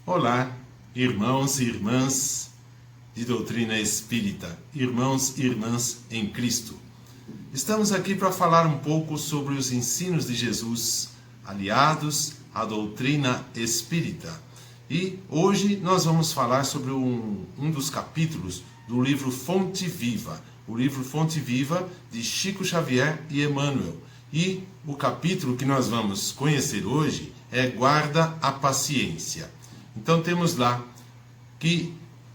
Olá, irmãos e irmãs de doutrina espírita, irmãos e irmãs em Cristo. Estamos aqui para falar um pouco sobre os ensinos de Jesus, aliados à doutrina espírita. E hoje nós vamos falar sobre um dos capítulos do livro Fonte Viva, o livro Fonte Viva de Chico Xavier e Emmanuel. E o capítulo que nós vamos conhecer hoje é Guarda a Paciência. Então temos lá que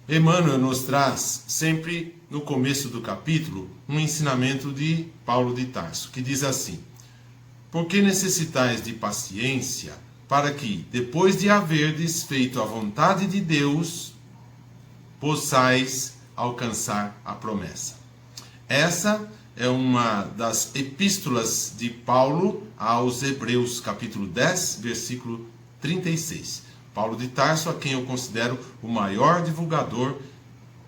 Emmanuel nos traz, sempre no começo do capítulo, um ensinamento de Paulo de Tarso, que diz assim: porque necessitais de paciência, para que, depois de haverdes feito a vontade de Deus, possais alcançar a promessa. Essa é uma das epístolas de Paulo aos Hebreus, capítulo 10, versículo 36. Paulo de Tarso, a quem eu considero o maior divulgador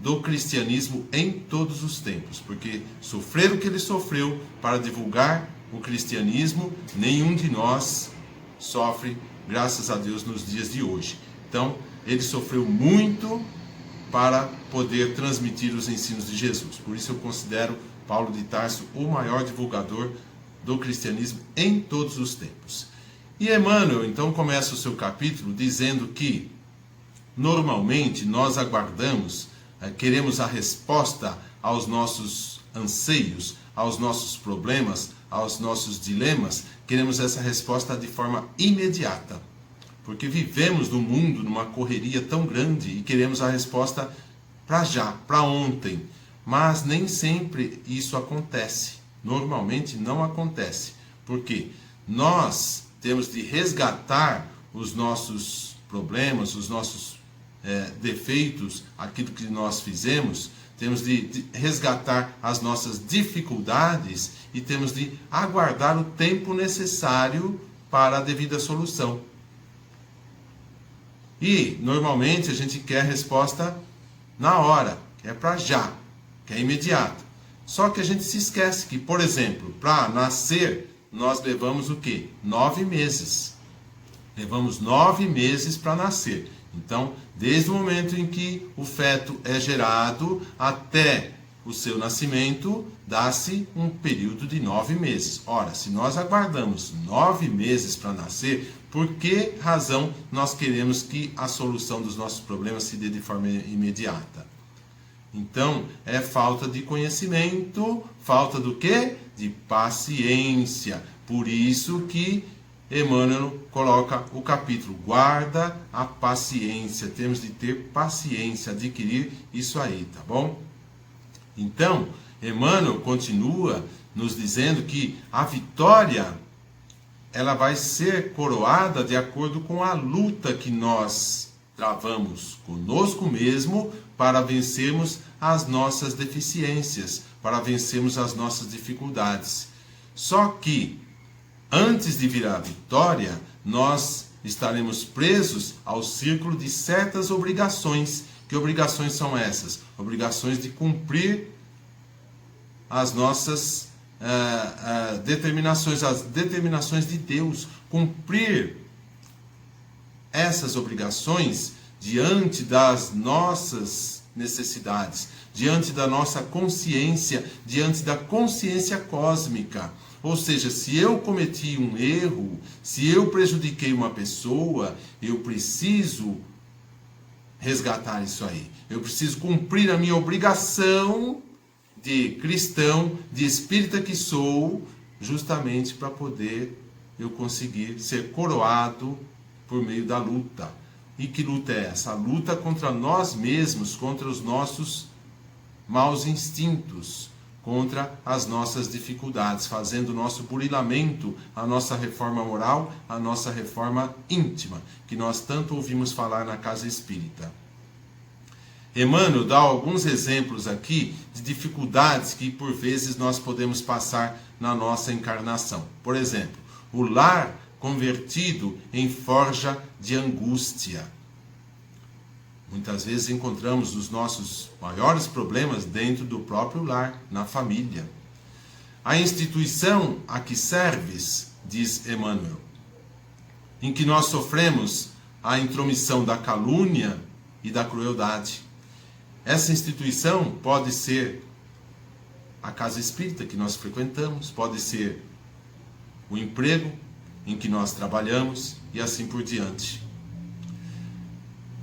do cristianismo em todos os tempos, porque sofrer o que ele sofreu para divulgar o cristianismo, nenhum de nós sofre, graças a Deus, nos dias de hoje. Então, ele sofreu muito para poder transmitir os ensinos de Jesus. Por isso eu considero Paulo de Tarso o maior divulgador do cristianismo em todos os tempos. E Emmanuel, então, começa o seu capítulo dizendo que, normalmente, nós aguardamos, queremos a resposta aos nossos anseios, aos nossos problemas, aos nossos dilemas, queremos essa resposta de forma imediata. Porque vivemos num mundo, numa correria tão grande e queremos a resposta para já, para ontem. Mas nem sempre isso acontece. Normalmente não acontece. Porque nós temos de resgatar os nossos problemas, os nossos defeitos, aquilo que nós fizemos, temos de resgatar as nossas dificuldades e temos de aguardar o tempo necessário para a devida solução. E, normalmente, a gente quer a resposta na hora, que é para já, que é imediato. Só que a gente se esquece que, por exemplo, para nascer, nós levamos o quê? 9 meses. Levamos 9 meses para nascer. Então, desde o momento em que o feto é gerado até o seu nascimento, dá-se um período de 9 meses. Ora, se nós aguardamos 9 meses para nascer, por que razão nós queremos que a solução dos nossos problemas se dê de forma imediata? Então, é falta de conhecimento, falta do quê? De paciência. Por isso que Emmanuel coloca o capítulo, guarda a paciência. Temos de ter paciência, adquirir isso aí, tá bom? Então, Emmanuel continua nos dizendo que a vitória, ela vai ser coroada de acordo com a luta que nós travamos conosco mesmo para vencermos as nossas deficiências, para vencermos as nossas dificuldades. Só que, antes de vir a vitória, nós estaremos presos ao círculo de certas obrigações. Que obrigações são essas? Obrigações de cumprir as nossas determinações, as determinações de Deus. Cumprir essas obrigações diante das nossas necessidades, diante da nossa consciência, diante da consciência cósmica. Ou seja, se eu cometi um erro, se eu prejudiquei uma pessoa, eu preciso resgatar isso aí. Eu preciso cumprir a minha obrigação de cristão, de espírita que sou, justamente para poder eu conseguir ser coroado por meio da luta. E que luta é essa? A luta contra nós mesmos, contra os nossos maus instintos, contra as nossas dificuldades, fazendo o nosso burilamento, a nossa reforma moral, a nossa reforma íntima, que nós tanto ouvimos falar na casa espírita. Emmanuel dá alguns exemplos aqui de dificuldades que por vezes nós podemos passar na nossa encarnação. Por exemplo, o lar convertido em forja de angústia. Muitas vezes encontramos os nossos maiores problemas dentro do próprio lar, na família. A instituição a que serves, diz Emmanuel, em que nós sofremos a intromissão da calúnia e da crueldade. Essa instituição pode ser a casa espírita que nós frequentamos, pode ser o emprego em que nós trabalhamos e assim por diante.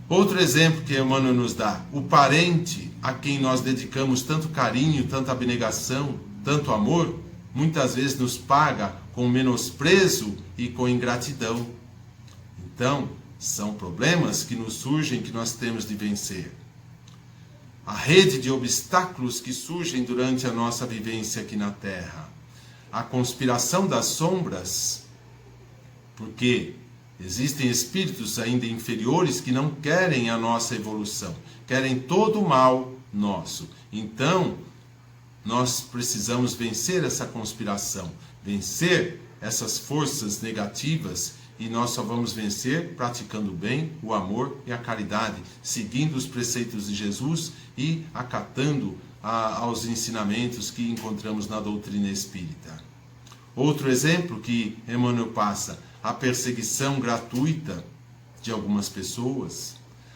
Outro exemplo que Emmanuel nos dá: o parente a quem nós dedicamos tanto carinho, tanta abnegação, tanto amor, muitas vezes nos paga com menosprezo e com ingratidão. Então, são problemas que nos surgem, que nós temos de vencer. A rede de obstáculos que surgem durante a nossa vivência aqui na Terra. A conspiração das sombras, porque existem espíritos ainda inferiores que não querem a nossa evolução, querem todo o mal nosso. Então, nós precisamos vencer essa conspiração, vencer essas forças negativas, e nós só vamos vencer praticando o bem, o amor e a caridade, seguindo os preceitos de Jesus e acatando aos ensinamentos que encontramos na doutrina espírita. Outro exemplo que Emmanuel passa: a perseguição gratuita de algumas pessoas,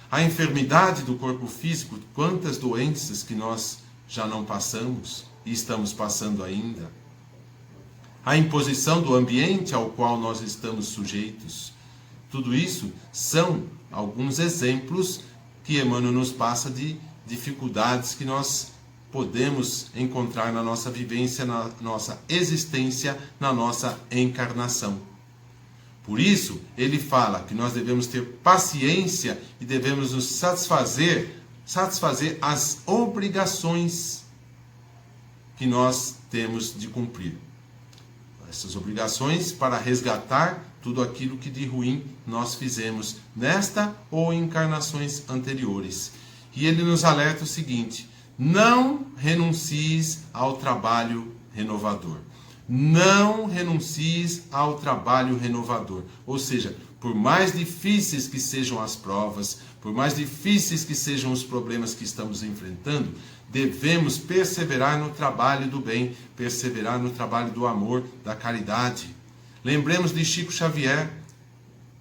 a enfermidade do corpo físico, quantas doenças que nós já não passamos e estamos passando ainda. A imposição do ambiente ao qual nós estamos sujeitos. Tudo isso são alguns exemplos que Emmanuel nos passa de dificuldades que nós podemos encontrar na nossa vivência, na nossa existência, na nossa encarnação. Por isso, ele fala que nós devemos ter paciência e devemos nos satisfazer as obrigações que nós temos de cumprir. Essas obrigações para resgatar tudo aquilo que de ruim nós fizemos nesta ou em encarnações anteriores. E ele nos alerta o seguinte: não renuncies ao trabalho renovador. Não renuncies ao trabalho renovador. Ou seja, por mais difíceis que sejam as provas, por mais difíceis que sejam os problemas que estamos enfrentando, devemos perseverar no trabalho do bem, perseverar no trabalho do amor, da caridade. Lembremos de Chico Xavier,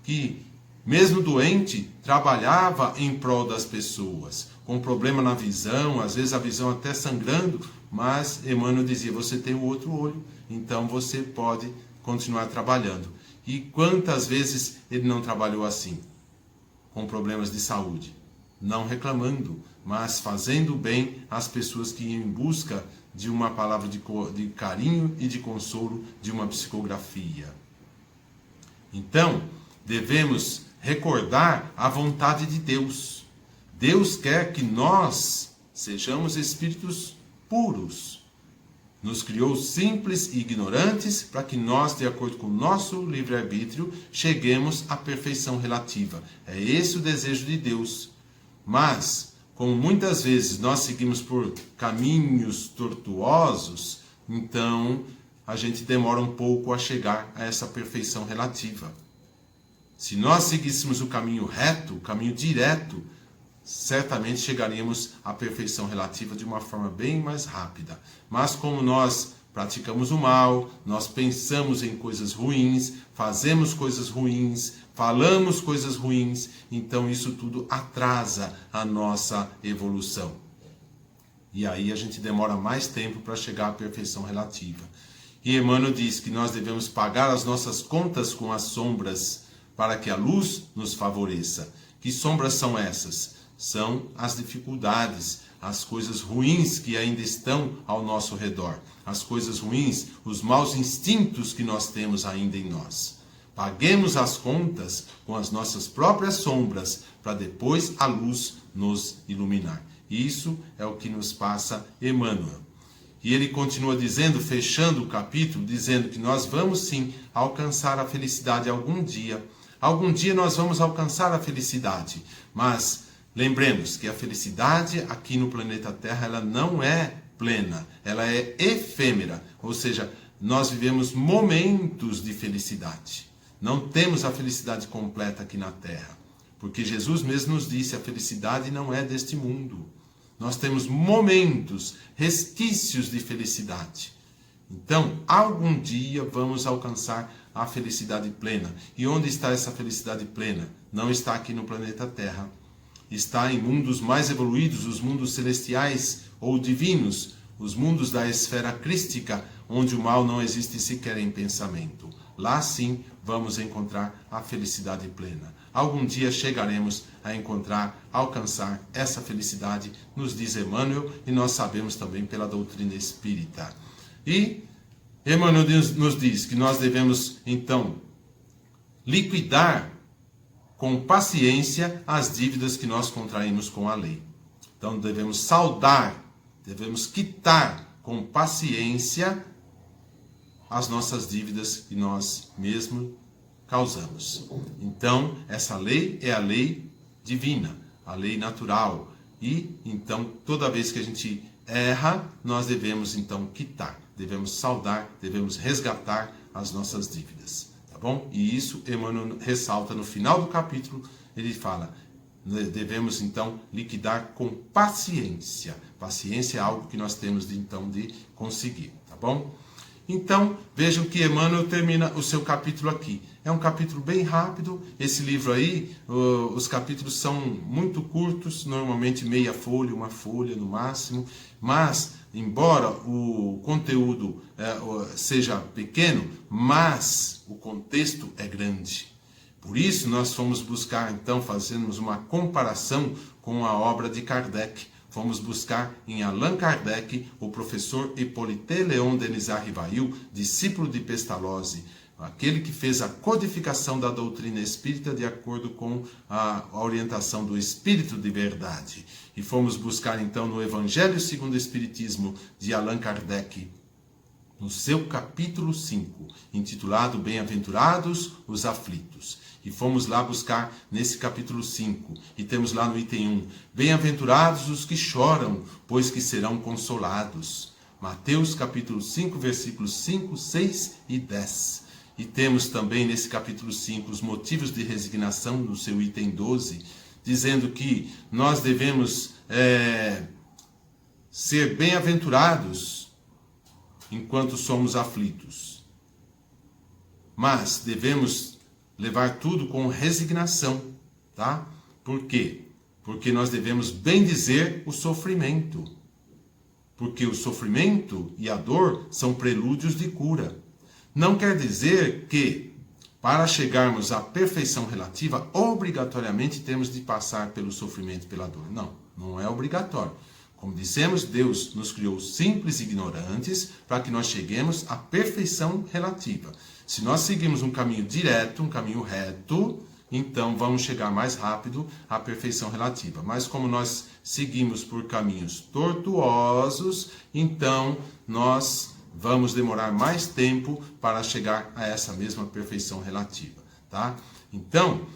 que, mesmo doente, trabalhava em prol das pessoas, com problema na visão, às vezes a visão até sangrando, mas Emmanuel dizia: você tem o outro olho, então você pode continuar trabalhando. E quantas vezes ele não trabalhou assim, com problemas de saúde, não reclamando, mas fazendo bem às pessoas que iam em busca de uma palavra de carinho e de consolo, de uma psicografia. Então, devemos recordar a vontade de Deus. Deus quer que nós sejamos espíritos puros. Nos criou simples e ignorantes para que nós, de acordo com o nosso livre-arbítrio, cheguemos à perfeição relativa. É esse o desejo de Deus. Mas, como muitas vezes nós seguimos por caminhos tortuosos, então a gente demora um pouco a chegar a essa perfeição relativa. Se nós seguíssemos o caminho reto, o caminho direto, certamente chegaríamos à perfeição relativa de uma forma bem mais rápida. Mas como nós praticamos o mal, nós pensamos em coisas ruins, fazemos coisas ruins, falamos coisas ruins, então isso tudo atrasa a nossa evolução. E aí a gente demora mais tempo para chegar à perfeição relativa. E Emmanuel diz que nós devemos pagar as nossas contas com as sombras para que a luz nos favoreça. Que sombras são essas? São as dificuldades, as coisas ruins que ainda estão ao nosso redor. As coisas ruins, os maus instintos que nós temos ainda em nós. Paguemos as contas com as nossas próprias sombras, para depois a luz nos iluminar. Isso é o que nos passa Emmanuel. E ele continua dizendo, fechando o capítulo, dizendo que nós vamos sim alcançar a felicidade algum dia. Algum dia nós vamos alcançar a felicidade, mas lembremos que a felicidade aqui no planeta Terra, ela não é plena, ela é efêmera, ou seja, nós vivemos momentos de felicidade. Não temos a felicidade completa aqui na Terra, porque Jesus mesmo nos disse, a felicidade não é deste mundo. Nós temos momentos, resquícios de felicidade. Então, algum dia vamos alcançar a felicidade plena. E onde está essa felicidade plena? Não está aqui no planeta Terra. Está em mundos mais evoluídos, os mundos celestiais ou divinos, os mundos da esfera crística, onde o mal não existe sequer em pensamento. Lá sim vamos encontrar a felicidade plena. Algum dia chegaremos a encontrar, alcançar essa felicidade, nos diz Emmanuel, e nós sabemos também pela doutrina espírita. E Emmanuel nos diz que nós devemos, então, liquidar com paciência as dívidas que nós contraímos com a lei. Então devemos saldar, devemos quitar com paciência as nossas dívidas que nós mesmos causamos. Então, essa lei é a lei divina, a lei natural. E, então, toda vez que a gente erra, nós devemos, então, quitar, devemos saldar, devemos resgatar as nossas dívidas. Tá bom? E isso Emmanuel ressalta no final do capítulo, ele fala, devemos, então, liquidar com paciência. Paciência é algo que nós temos, de conseguir. Tá bom? Então, vejam que Emmanuel termina o seu capítulo aqui. É um capítulo bem rápido. Esse livro aí, os capítulos são muito curtos, normalmente meia folha, uma folha no máximo. Mas, embora o conteúdo seja pequeno, mas o contexto é grande. Por isso, nós fomos buscar, então, fazermos uma comparação com a obra de Kardec. Fomos buscar em Allan Kardec o professor Hippolyte Léon Denis Rivail, discípulo de Pestalozzi, aquele que fez a codificação da doutrina espírita de acordo com a orientação do Espírito de Verdade. E fomos buscar então no Evangelho segundo o Espiritismo de Allan Kardec, no seu capítulo 5, intitulado Bem-aventurados os aflitos. E fomos lá buscar nesse capítulo 5, e temos lá no item 1, Bem-aventurados os que choram, pois que serão consolados. Mateus capítulo 5, versículos 5, 6 e 10. E temos também nesse capítulo 5 os motivos de resignação, no seu item 12, dizendo que nós devemos ser bem-aventurados enquanto somos aflitos. Mas devemos levar tudo com resignação, tá? Por quê? Porque nós devemos bendizer o sofrimento. Porque o sofrimento e a dor são prelúdios de cura. Não quer dizer que, para chegarmos à perfeição relativa, obrigatoriamente temos de passar pelo sofrimento e pela dor. Não, não é obrigatório. Como dissemos, Deus nos criou simples e ignorantes para que nós cheguemos à perfeição relativa. Se nós seguirmos um caminho direto, um caminho reto, então vamos chegar mais rápido à perfeição relativa. Mas como nós seguimos por caminhos tortuosos, então nós vamos demorar mais tempo para chegar a essa mesma perfeição relativa. Tá? Então,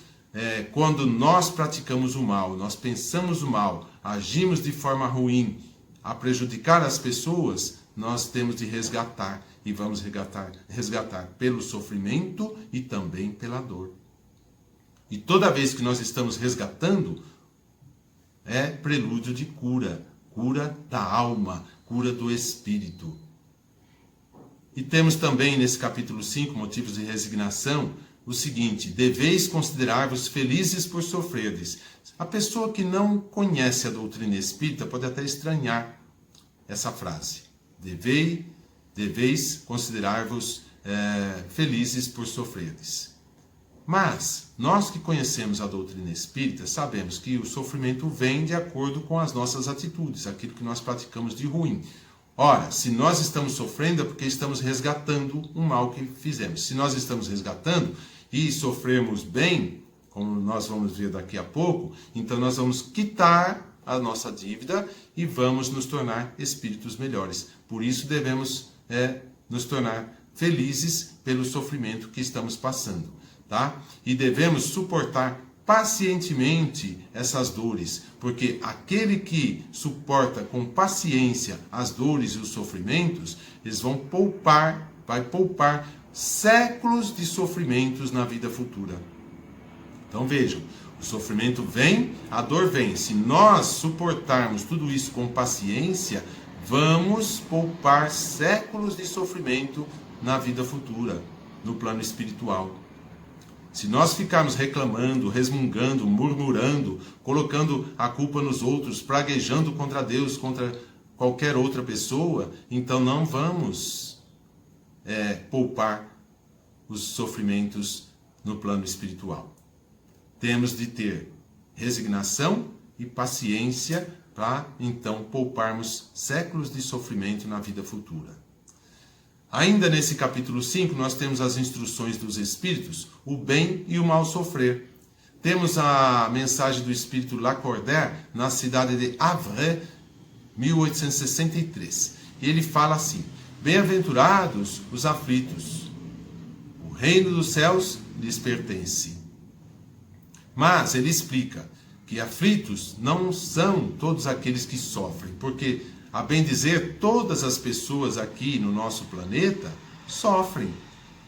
quando nós praticamos o mal, nós pensamos o mal, agimos de forma ruim, a prejudicar as pessoas, nós temos de resgatar, e vamos resgatar pelo sofrimento e também pela dor. E toda vez que nós estamos resgatando, é prelúdio de cura, cura da alma, cura do espírito. E temos também nesse capítulo 5, motivos de resignação, o seguinte: deveis considerar-vos felizes por sofrerdes. A pessoa que não conhece a doutrina espírita pode até estranhar essa frase. Deveis considerar-vos felizes por sofrerdes. Mas, nós que conhecemos a doutrina espírita, sabemos que o sofrimento vem de acordo com as nossas atitudes, aquilo que nós praticamos de ruim. Ora, se nós estamos sofrendo é porque estamos resgatando um mal que fizemos. Se nós estamos resgatando e sofrermos bem, como nós vamos ver daqui a pouco, então nós vamos quitar a nossa dívida e vamos nos tornar espíritos melhores. Por isso devemos nos tornar felizes pelo sofrimento que estamos passando, tá? E devemos suportar pacientemente essas dores, porque aquele que suporta com paciência as dores e os sofrimentos, eles vai poupar séculos de sofrimentos na vida futura. Então vejam, o sofrimento vem, a dor vem. Se nós suportarmos tudo isso com paciência, vamos poupar séculos de sofrimento na vida futura. no plano espiritual. Se nós ficarmos reclamando, resmungando, murmurando, colocando a culpa nos outros, praguejando contra Deus, contra qualquer outra pessoa, então não vamos poupar os sofrimentos no plano espiritual. Temos de ter resignação e paciência para então pouparmos séculos de sofrimento na vida futura. Ainda nesse capítulo 5, nós temos as instruções dos Espíritos, o bem e o mal sofrer. Temos a mensagem do Espírito Lacordaire na cidade de Havre, 1863. E ele fala assim: bem-aventurados os aflitos, o reino dos céus lhes pertence. Mas ele explica que aflitos não são todos aqueles que sofrem, porque, a bem dizer, todas as pessoas aqui no nosso planeta sofrem.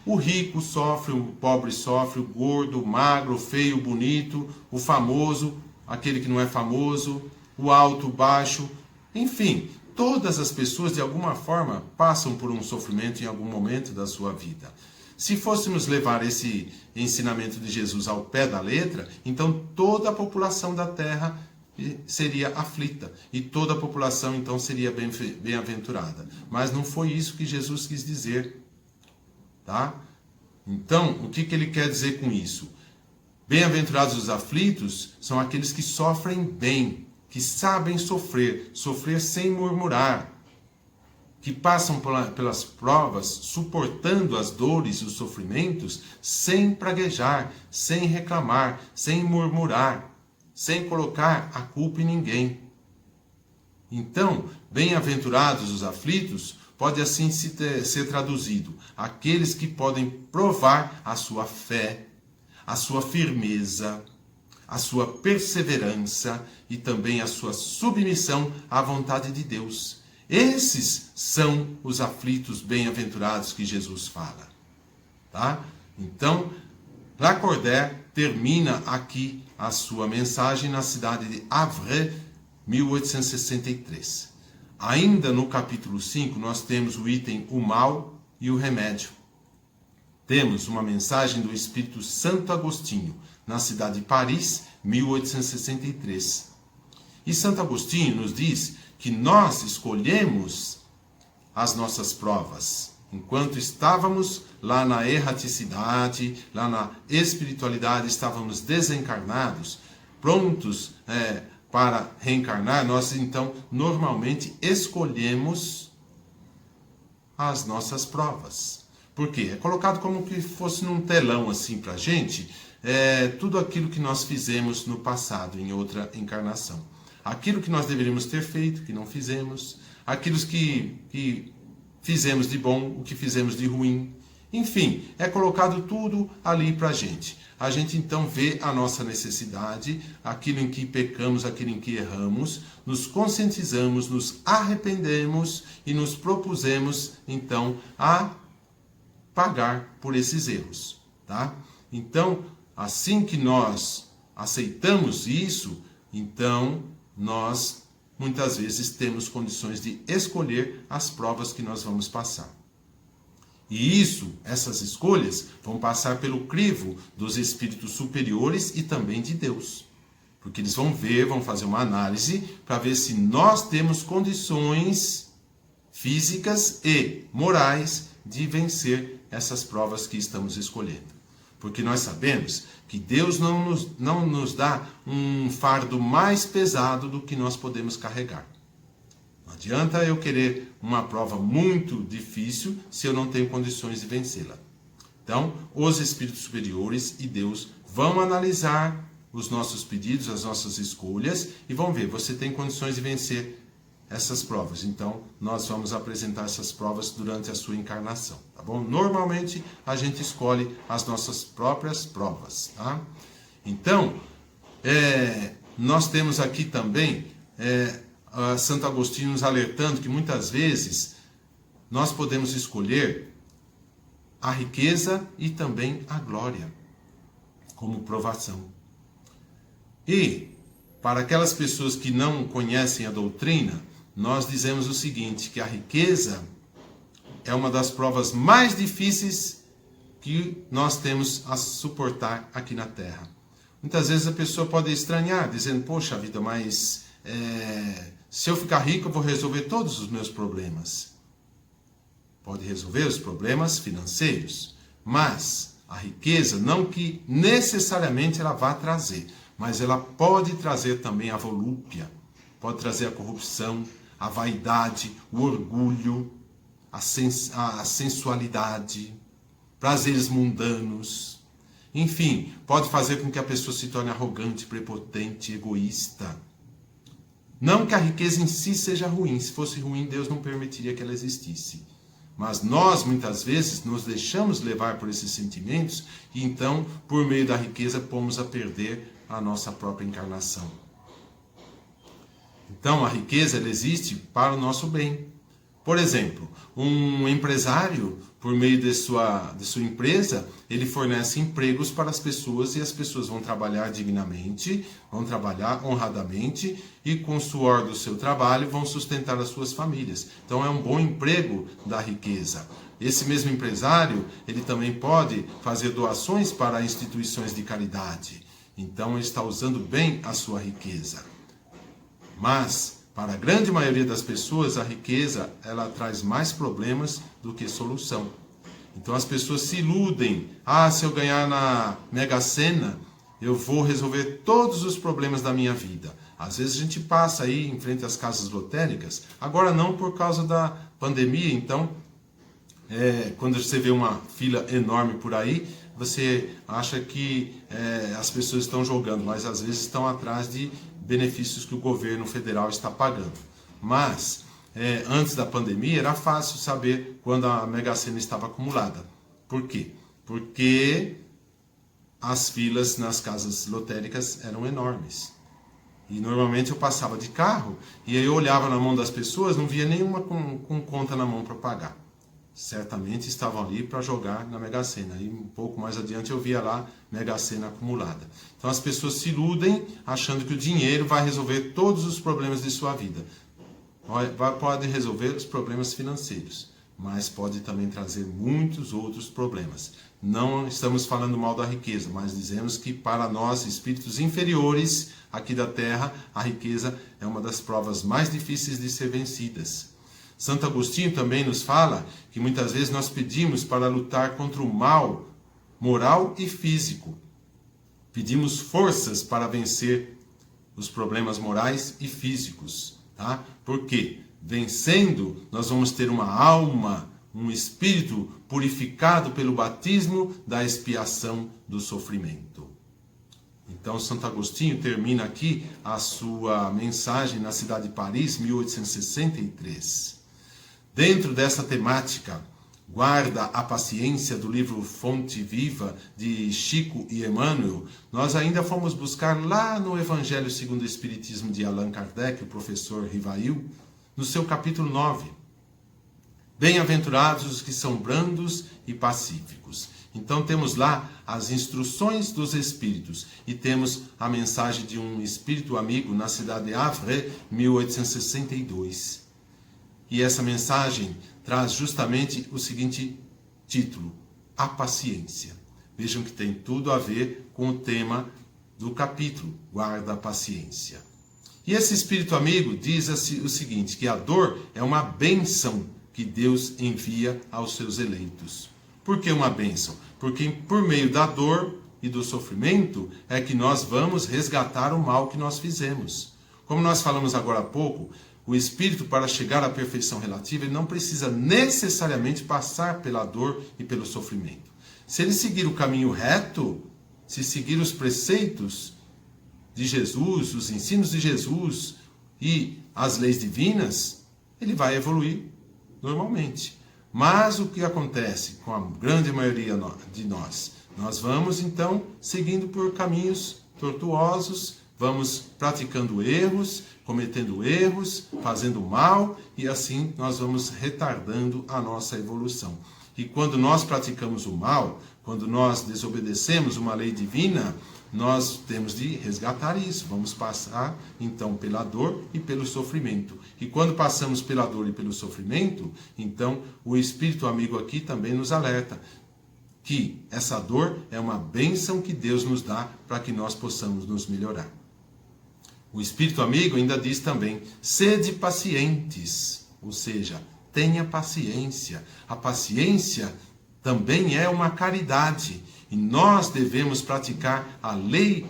O rico sofre, o pobre sofre, o gordo, o magro, o feio, o bonito, o famoso, aquele que não é famoso, o alto, o baixo, enfim, todas as pessoas de alguma forma passam por um sofrimento em algum momento da sua vida. Se fôssemos levar esse ensinamento de Jesus ao pé da letra, então toda a população da Terra seria aflita e toda a população então seria bem-aventurada. Mas não foi isso que Jesus quis dizer, tá? Então, o que ele quer dizer com isso? Bem-aventurados os aflitos são aqueles que sofrem bem, que sabem sofrer sem murmurar, que passam pelas provas suportando as dores e os sofrimentos sem praguejar, sem reclamar, sem murmurar, sem colocar a culpa em ninguém. Então, bem-aventurados os aflitos, pode assim ser traduzido: aqueles que podem provar a sua fé, a sua firmeza, a sua perseverança e também a sua submissão à vontade de Deus. Esses são os aflitos bem-aventurados que Jesus fala. Tá? Então, Lacordaire termina aqui a sua mensagem na cidade de Havre, 1863. Ainda no capítulo 5, nós temos o item o mal e o remédio. Temos uma mensagem do Espírito Santo Agostinho, na cidade de Paris, 1863. E Santo Agostinho nos diz que nós escolhemos as nossas provas. Enquanto estávamos lá na erraticidade, lá na espiritualidade, estávamos desencarnados, prontos para reencarnar, nós então normalmente escolhemos as nossas provas. Por quê? É colocado como que fosse num telão assim para a gente, tudo aquilo que nós fizemos no passado, em outra encarnação. Aquilo que nós deveríamos ter feito, que não fizemos, aquilo que fizemos de bom, o que fizemos de ruim. Enfim, é colocado tudo ali para a gente. A gente então vê a nossa necessidade, aquilo em que pecamos, aquilo em que erramos, nos conscientizamos, nos arrependemos e nos propusemos então a pagar por esses erros, tá? Então, assim que nós aceitamos isso, então nós muitas vezes temos condições de escolher as provas que nós vamos passar. E essas escolhas vão passar pelo crivo dos espíritos superiores e também de Deus. Porque eles vão fazer uma análise para ver se nós temos condições físicas e morais de vencer essas provas que estamos escolhendo. Porque nós sabemos que Deus não nos dá um fardo mais pesado do que nós podemos carregar. Não adianta eu querer uma prova muito difícil se eu não tenho condições de vencê-la. Então, os espíritos superiores e Deus vão analisar os nossos pedidos, as nossas escolhas e vão ver, você tem condições de vencer essas provas. Então, nós vamos apresentar essas provas durante a sua encarnação, tá bom? Normalmente, a gente escolhe as nossas próprias provas, tá? Então, nós temos aqui também Santo Agostinho nos alertando que muitas vezes nós podemos escolher a riqueza e também a glória como provação. E, para aquelas pessoas que não conhecem a doutrina, nós dizemos o seguinte, que a riqueza é uma das provas mais difíceis que nós temos a suportar aqui na terra. Muitas vezes a pessoa pode estranhar, dizendo, poxa vida, mas se eu ficar rico eu vou resolver todos os meus problemas. Pode resolver os problemas financeiros, mas a riqueza não que necessariamente ela vá trazer, mas ela pode trazer também a volúpia, pode trazer a corrupção, a vaidade, o orgulho, a sensualidade, prazeres mundanos. Enfim, pode fazer com que a pessoa se torne arrogante, prepotente, egoísta. Não que a riqueza em si seja ruim. Se fosse ruim, Deus não permitiria que ela existisse. Mas nós, muitas vezes, nos deixamos levar por esses sentimentos e então, por meio da riqueza, pomos a perder a nossa própria encarnação. Então, a riqueza ela existe para o nosso bem. Por exemplo, um empresário, por meio de sua empresa, ele fornece empregos para as pessoas e as pessoas vão trabalhar dignamente, vão trabalhar honradamente e com o suor do seu trabalho vão sustentar as suas famílias. Então é um bom emprego da riqueza. Esse mesmo empresário, ele também pode fazer doações para instituições de caridade. Então ele está usando bem a sua riqueza. Mas para a grande maioria das pessoas, a riqueza ela traz mais problemas do que solução. Então as pessoas se iludem. Se eu ganhar na Mega Sena, eu vou resolver todos os problemas da minha vida. Às vezes a gente passa aí em frente às casas lotéricas. Agora não por causa da pandemia. Então, quando você vê uma fila enorme por aí, você acha que as pessoas estão jogando, mas às vezes estão atrás de benefícios que o governo federal está pagando. Mas, antes da pandemia, era fácil saber quando a Mega Sena estava acumulada. Por quê? Porque as filas nas casas lotéricas eram enormes. E normalmente eu passava de carro e aí eu olhava na mão das pessoas, não via nenhuma com conta na mão para pagar. Certamente estavam ali para jogar na Mega Sena. E um pouco mais adiante eu via lá Mega Sena acumulada. Então as pessoas se iludem achando que o dinheiro vai resolver todos os problemas de sua vida. Pode resolver os problemas financeiros, mas pode também trazer muitos outros problemas. Não estamos falando mal da riqueza, mas dizemos que para nós, espíritos inferiores aqui da Terra, a riqueza é uma das provas mais difíceis de ser vencidas. Santo Agostinho também nos fala que muitas vezes nós pedimos para lutar contra o mal moral e físico. Pedimos forças para vencer os problemas morais e físicos. Tá? Por quê? Vencendo, nós vamos ter uma alma, um espírito purificado pelo batismo da expiação do sofrimento. Então, Santo Agostinho termina aqui a sua mensagem na cidade de Paris, 1863. Dentro dessa temática, Guarda a Paciência, do livro Fonte Viva, de Chico e Emmanuel, nós ainda fomos buscar lá no Evangelho segundo o Espiritismo de Allan Kardec, o professor Rivail, no seu capítulo 9. Bem-aventurados os que são brandos e pacíficos. Então temos lá as instruções dos Espíritos e temos a mensagem de um Espírito amigo na cidade de Havre, 1862. E essa mensagem traz justamente o seguinte título: A Paciência. Vejam que tem tudo a ver com o tema do capítulo, Guarda a Paciência. E esse Espírito amigo diz o seguinte, que a dor é uma bênção que Deus envia aos seus eleitos. Por que uma bênção? Porque por meio da dor e do sofrimento é que nós vamos resgatar o mal que nós fizemos. Como nós falamos agora há pouco, o espírito, para chegar à perfeição relativa, ele não precisa necessariamente passar pela dor e pelo sofrimento. Se ele seguir o caminho reto, se seguir os preceitos de Jesus, os ensinos de Jesus e as leis divinas, ele vai evoluir normalmente. Mas o que acontece com a grande maioria de nós? Nós vamos, então, seguindo por caminhos tortuosos, vamos praticando erros, cometendo erros, fazendo mal, e assim nós vamos retardando a nossa evolução. E quando nós praticamos o mal, quando nós desobedecemos uma lei divina, nós temos de resgatar isso. Vamos passar, então, pela dor e pelo sofrimento. E quando passamos pela dor e pelo sofrimento, então, o Espírito amigo aqui também nos alerta que essa dor é uma bênção que Deus nos dá para que nós possamos nos melhorar. O Espírito amigo ainda diz também: sede pacientes, ou seja, tenha paciência. A paciência também é uma caridade e nós devemos praticar a lei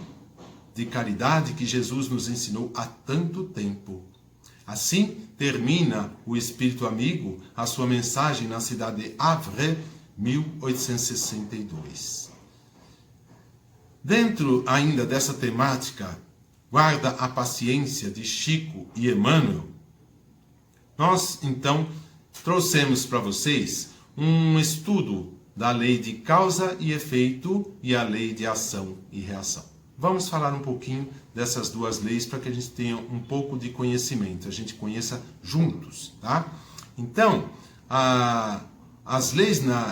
de caridade que Jesus nos ensinou há tanto tempo. Assim termina o Espírito amigo a sua mensagem na cidade de Havre, 1862. Dentro ainda dessa temática, guarda a paciência de Chico e Emmanuel, nós então trouxemos para vocês um estudo da lei de causa e efeito e a lei de ação e reação. Vamos falar um pouquinho dessas duas leis para que a gente tenha um pouco de conhecimento, a gente conheça juntos, tá? Então,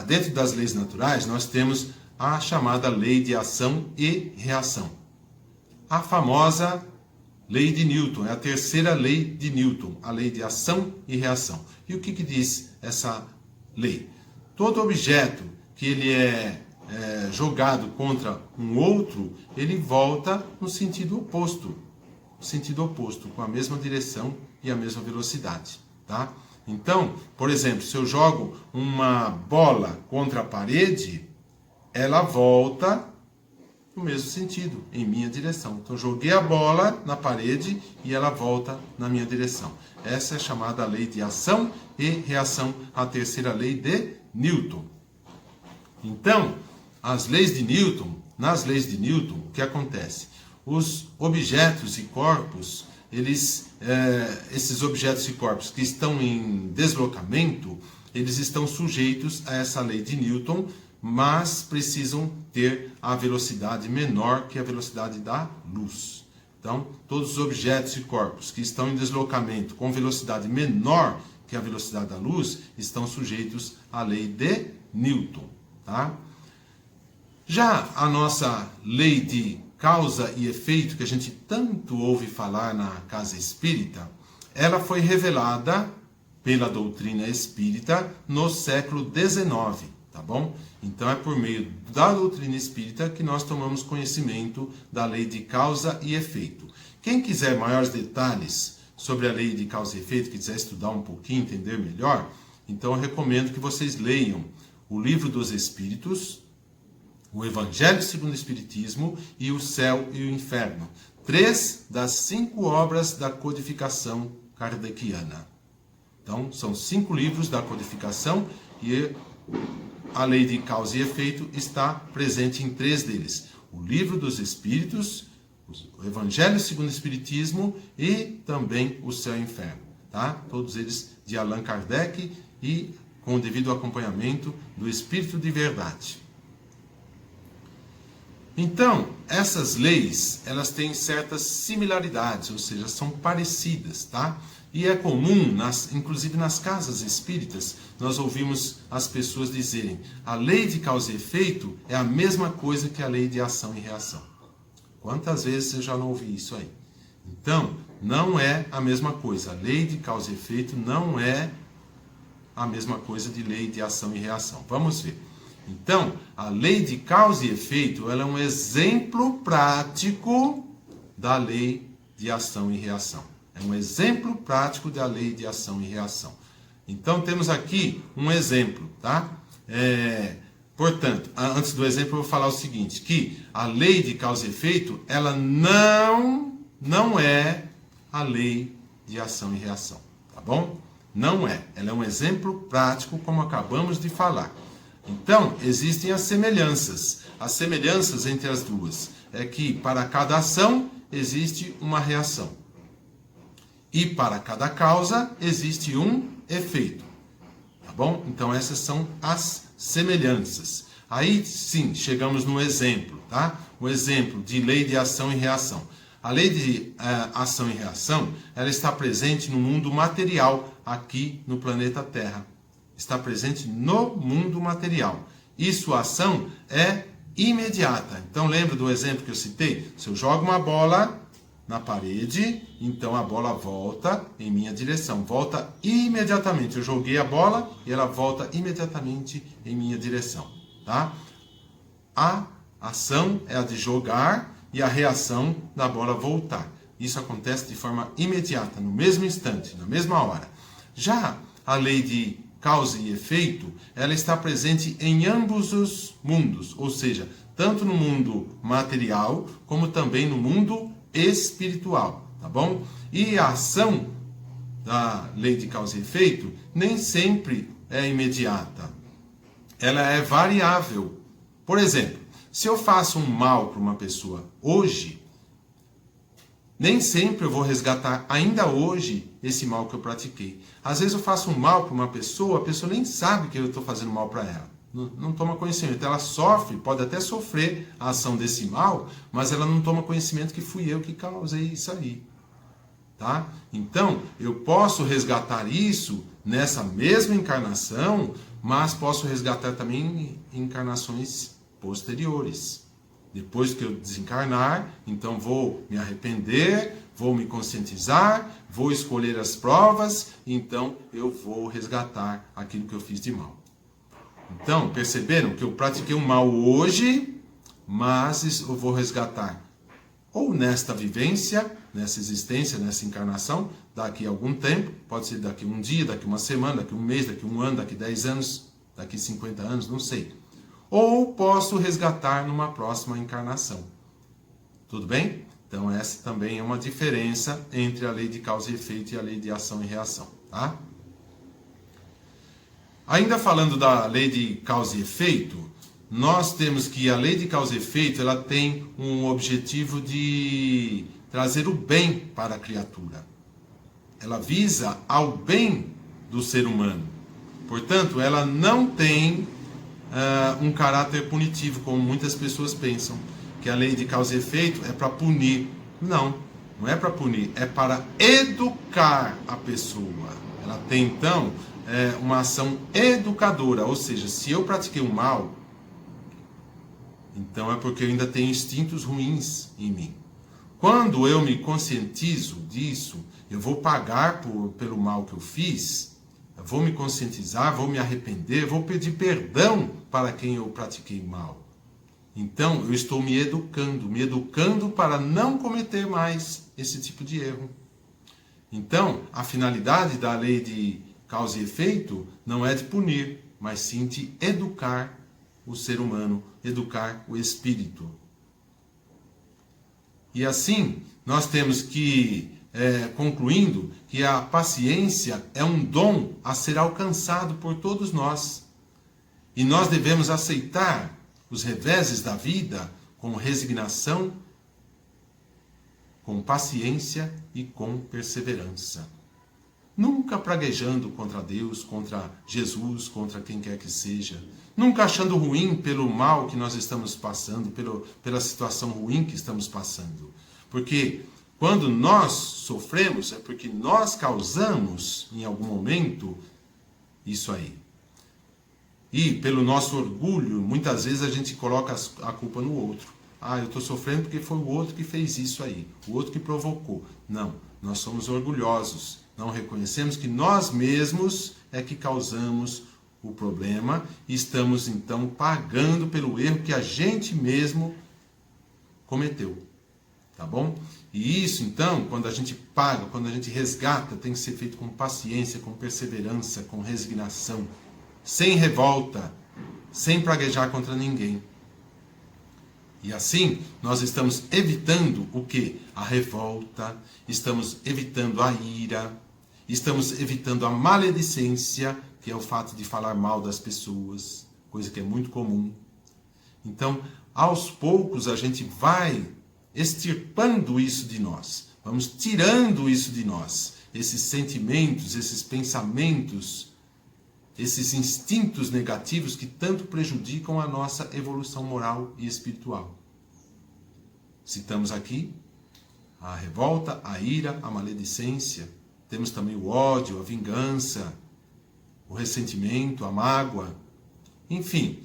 dentro das leis naturais, nós temos a chamada lei de ação e reação. A famosa lei de Newton, é a terceira lei de Newton, a lei de ação e reação. E o que diz essa lei? Todo objeto que ele é jogado contra um outro, ele volta no sentido oposto, com a mesma direção e a mesma velocidade, tá? Então, por exemplo, se eu jogo uma bola contra a parede, ela volta no mesmo sentido, em minha direção. Então, joguei a bola na parede e ela volta na minha direção. Essa é chamada lei de ação e reação, a terceira lei de Newton. Então, nas leis de Newton, o que acontece? Os objetos e corpos, esses objetos e corpos que estão em deslocamento, eles estão sujeitos a essa lei de Newton, mas precisam ter a velocidade menor que a velocidade da luz. Então, todos os objetos e corpos que estão em deslocamento com velocidade menor que a velocidade da luz estão sujeitos à lei de Newton, tá? Já a nossa lei de causa e efeito, que a gente tanto ouve falar na casa espírita, ela foi revelada pela doutrina espírita no século XIX, tá bom? Então é por meio da doutrina espírita que nós tomamos conhecimento da lei de causa e efeito. Quem quiser maiores detalhes sobre a lei de causa e efeito, quiser estudar um pouquinho, entender melhor, então eu recomendo que vocês leiam o Livro dos Espíritos, o Evangelho segundo o Espiritismo e o Céu e o Inferno. 3 das 5 obras da codificação kardeciana. Então, são 5 livros da codificação e a lei de causa e efeito está presente em 3 deles. O Livro dos Espíritos, o Evangelho segundo o Espiritismo e também o Céu e o Inferno. Tá? Todos eles de Allan Kardec e com o devido acompanhamento do Espírito de Verdade. Então, essas leis, elas têm certas similaridades, ou seja, são parecidas, tá? E é comum, inclusive nas casas espíritas, nós ouvimos as pessoas dizerem: a lei de causa e efeito é a mesma coisa que a lei de ação e reação. Quantas vezes você já não ouviu isso aí? Então, não é a mesma coisa. A lei de causa e efeito não é a mesma coisa de lei de ação e reação. Vamos ver. Então, a lei de causa e efeito, ela é um exemplo prático da lei de ação e reação. É um exemplo prático da lei de ação e reação. Então, temos aqui um exemplo, tá? Portanto, antes do exemplo, eu vou falar o seguinte, que a lei de causa e efeito, ela não é a lei de ação e reação, tá bom? Não é. Ela é um exemplo prático, como acabamos de falar. Então, existem as semelhanças. As semelhanças entre as duas é que para cada ação existe uma reação. E para cada causa existe um efeito. Tá bom? Então, essas são as semelhanças. Aí, sim, chegamos no exemplo, tá? O exemplo de lei de ação e reação. A lei de ação e reação, ela está presente no mundo material, aqui no planeta Terra. Está presente no mundo material. E sua ação é imediata. Então, lembra do exemplo que eu citei? Se eu jogo uma bola na parede, então a bola volta em minha direção. Volta imediatamente. Eu joguei a bola e ela volta imediatamente em minha direção. Tá? A ação é a de jogar e a reação da bola voltar. Isso acontece de forma imediata, no mesmo instante, na mesma hora. Já a lei de causa e efeito, ela está presente em ambos os mundos, ou seja, tanto no mundo material, como também no mundo espiritual, tá bom? E a ação da lei de causa e efeito nem sempre é imediata. Ela é variável. Por exemplo, se eu faço um mal para uma pessoa hoje, nem sempre eu vou resgatar ainda hoje esse mal que eu pratiquei. Às vezes eu faço um mal para uma pessoa, a pessoa nem sabe que eu estou fazendo mal para ela. Não toma conhecimento. Ela sofre, pode até sofrer a ação desse mal, mas ela não toma conhecimento que fui eu que causei isso aí. Tá? Então, eu posso resgatar isso nessa mesma encarnação, mas posso resgatar também em encarnações posteriores. Depois que eu desencarnar, então vou me arrepender, vou me conscientizar, vou escolher as provas, então eu vou resgatar aquilo que eu fiz de mal. Então, perceberam que eu pratiquei um mal hoje, mas eu vou resgatar ou nesta vivência, nessa existência, nessa encarnação, daqui a algum tempo, pode ser daqui um dia, daqui uma semana, daqui um mês, daqui um ano, daqui 10 anos, daqui 50 anos, não sei. Ou posso resgatar numa próxima encarnação. Tudo bem? Então essa também é uma diferença entre a lei de causa e efeito e a lei de ação e reação, tá? Ainda falando da lei de causa e efeito, nós temos que a lei de causa e efeito, ela tem um objetivo de trazer o bem para a criatura. Ela visa ao bem do ser humano. Portanto, ela não tem um caráter punitivo, como muitas pessoas pensam, que a lei de causa e efeito é para punir. Não é para punir, é para educar a pessoa. Ela tem, então, uma ação educadora, ou seja, se eu pratiquei um mal, então é porque eu ainda tenho instintos ruins em mim. Quando eu me conscientizo disso, eu vou pagar pelo mal que eu fiz, eu vou me conscientizar, vou me arrepender, vou pedir perdão para quem eu pratiquei mal. Então, eu estou me educando para não cometer mais esse tipo de erro. Então, a finalidade da lei de causa e efeito não é de punir, mas sim de educar o ser humano, educar o espírito. E assim, nós temos que, concluindo, que a paciência é um dom a ser alcançado por todos nós. E nós devemos aceitar os reveses da vida com resignação, com paciência e com perseverança. Nunca praguejando contra Deus, contra Jesus, contra quem quer que seja. Nunca achando ruim pelo mal que nós estamos passando, pela situação ruim que estamos passando. Porque quando nós sofremos, é porque nós causamos, em algum momento, isso aí. E pelo nosso orgulho, muitas vezes a gente coloca a culpa no outro. Ah, eu estou sofrendo porque foi o outro que fez isso aí, o outro que provocou. Não, nós somos orgulhosos. Não reconhecemos que nós mesmos é que causamos o problema e estamos então pagando pelo erro que a gente mesmo cometeu. Tá bom? E isso então, quando a gente paga, quando a gente resgata, tem que ser feito com paciência, com perseverança, com resignação, sem revolta, sem praguejar contra ninguém. E assim, nós estamos evitando o quê? A revolta, estamos evitando a ira, estamos evitando a maledicência, que é o fato de falar mal das pessoas, coisa que é muito comum. Então, aos poucos, a gente vai extirpando isso de nós. Vamos tirando isso de nós. Esses sentimentos, esses pensamentos, esses instintos negativos que tanto prejudicam a nossa evolução moral e espiritual. Citamos aqui a revolta, a ira, a maledicência. Temos também o ódio, a vingança, o ressentimento, a mágoa. Enfim,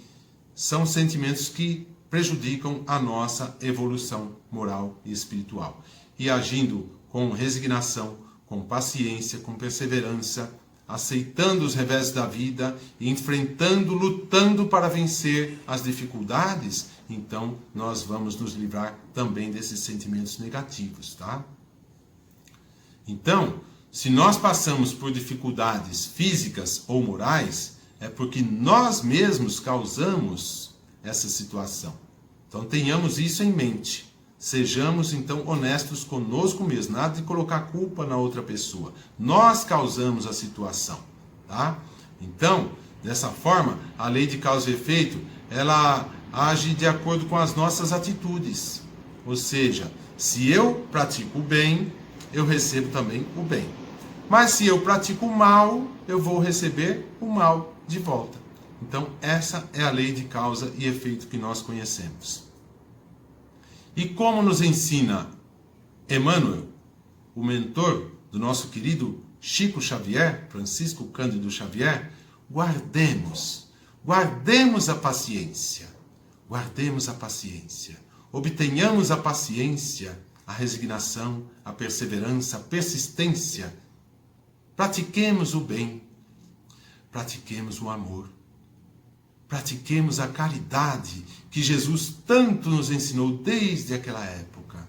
são sentimentos que prejudicam a nossa evolução moral e espiritual. E agindo com resignação, com paciência, com perseverança, aceitando os revés da vida, enfrentando, lutando para vencer as dificuldades, então nós vamos nos livrar também desses sentimentos negativos, tá? Então, se nós passamos por dificuldades físicas ou morais, é porque nós mesmos causamos essa situação. Então tenhamos isso em mente. Sejamos então honestos conosco mesmo, nada de colocar culpa na outra pessoa. Nós causamos a situação, tá? Então, dessa forma, a lei de causa e efeito, ela age de acordo com as nossas atitudes. Ou seja, se eu pratico o bem, eu recebo também o bem. Mas se eu pratico o mal, eu vou receber o mal de volta. Então, essa é a lei de causa e efeito que nós conhecemos. E como nos ensina Emmanuel, o mentor do nosso querido Chico Xavier, Francisco Cândido Xavier, guardemos a paciência, obtenhamos a paciência, a resignação, a perseverança, a persistência, pratiquemos o bem, pratiquemos o amor, pratiquemos a caridade que Jesus tanto nos ensinou desde aquela época.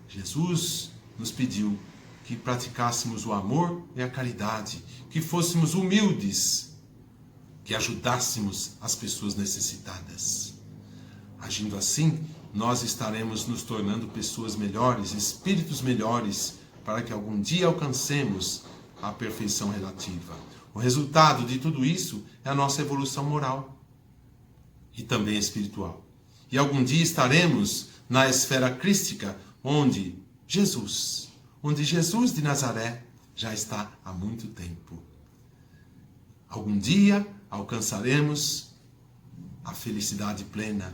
Jesus nos pediu que praticássemos o amor e a caridade, que fôssemos humildes, que ajudássemos as pessoas necessitadas. Agindo assim, nós estaremos nos tornando pessoas melhores, espíritos melhores, para que algum dia alcancemos a perfeição relativa. O resultado de tudo isso é a nossa evolução moral e também espiritual. E algum dia estaremos na esfera crística, onde Jesus de Nazaré já está há muito tempo. Algum dia alcançaremos a felicidade plena.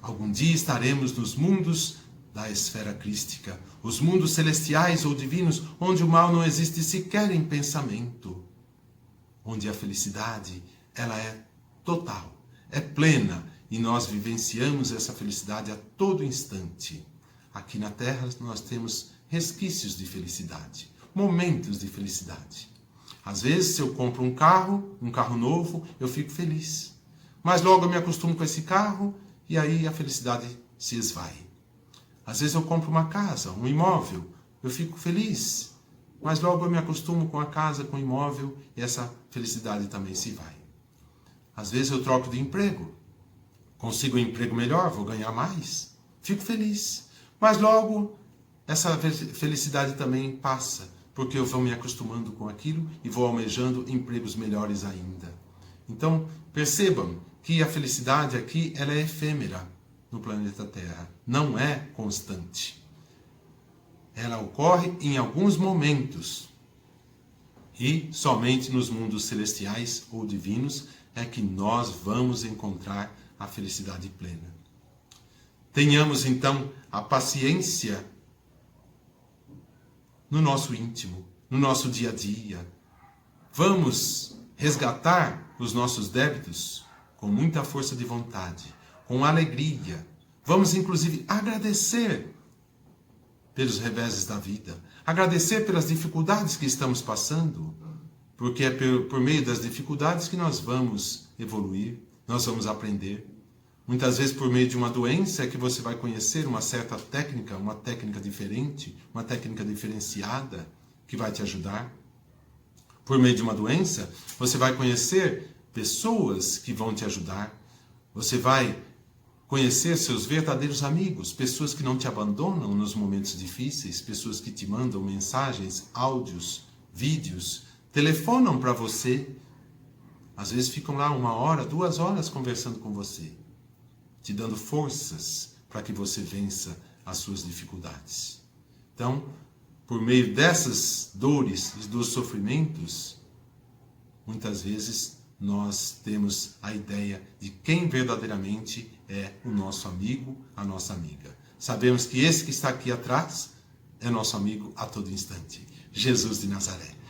Algum dia estaremos nos mundos da esfera crística, os mundos celestiais ou divinos, onde o mal não existe sequer em pensamento, onde a felicidade ela é total, é plena, e nós vivenciamos essa felicidade a todo instante. Aqui na Terra nós temos resquícios de felicidade, momentos de felicidade. Às vezes, se eu compro um carro novo, eu fico feliz. Mas logo eu me acostumo com esse carro e aí a felicidade se esvai. Às vezes eu compro uma casa, um imóvel, eu fico feliz. Mas logo eu me acostumo com a casa, com o imóvel e essa felicidade também se vai. Às vezes eu troco de emprego. Consigo um emprego melhor, vou ganhar mais. Fico feliz. Mas logo essa felicidade também passa, porque eu vou me acostumando com aquilo e vou almejando empregos melhores ainda. Então, percebam que a felicidade aqui ela é efêmera no planeta Terra, não é constante. Ela ocorre em alguns momentos e somente nos mundos celestiais ou divinos é que nós vamos encontrar a felicidade plena. Tenhamos então a paciência no nosso íntimo, no nosso dia a dia. Vamos resgatar os nossos débitos com muita força de vontade, com alegria. Vamos inclusive agradecer pelos reveses da vida, agradecer pelas dificuldades que estamos passando, porque é por meio das dificuldades que nós vamos evoluir, nós vamos aprender. Muitas vezes por meio de uma doença é que você vai conhecer uma certa técnica, uma técnica diferente, uma técnica diferenciada que vai te ajudar. Por meio de uma doença, você vai conhecer pessoas que vão te ajudar. Você vai conhecer seus verdadeiros amigos, pessoas que não te abandonam nos momentos difíceis, pessoas que te mandam mensagens, áudios, vídeos, telefonam para você. Às vezes ficam lá 1 hora, 2 horas conversando com você, te dando forças para que você vença as suas dificuldades. Então, por meio dessas dores e dos sofrimentos, muitas vezes nós temos a ideia de quem verdadeiramente é o nosso amigo, a nossa amiga. Sabemos que esse que está aqui atrás é nosso amigo a todo instante, Jesus de Nazaré.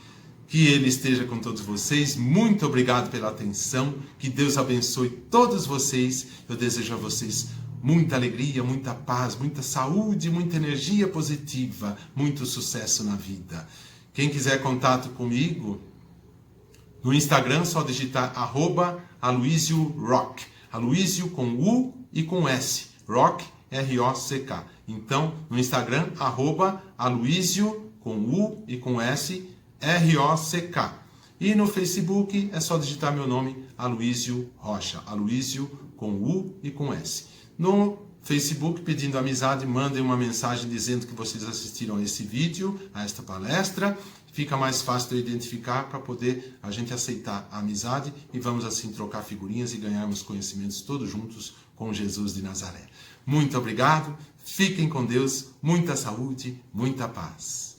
Que Ele esteja com todos vocês. Muito obrigado pela atenção. Que Deus abençoe todos vocês. Eu desejo a vocês muita alegria, muita paz, muita saúde, muita energia positiva, muito sucesso na vida. Quem quiser contato comigo, No Instagram, só digitar @AluísioRock. Aloísio com U e com S. Rock, R-O-C-K. Então, no Instagram, @Aloísio com U e com S, R-O-C-K. E no Facebook é só digitar meu nome, Aloísio Rocha. Aloísio com U e com S. No Facebook, pedindo amizade, mandem uma mensagem dizendo que vocês assistiram a esse vídeo, a esta palestra. Fica mais fácil de identificar para poder a gente aceitar a amizade e vamos assim trocar figurinhas e ganharmos conhecimentos todos juntos com Jesus de Nazaré. Muito obrigado, fiquem com Deus, muita saúde, muita paz.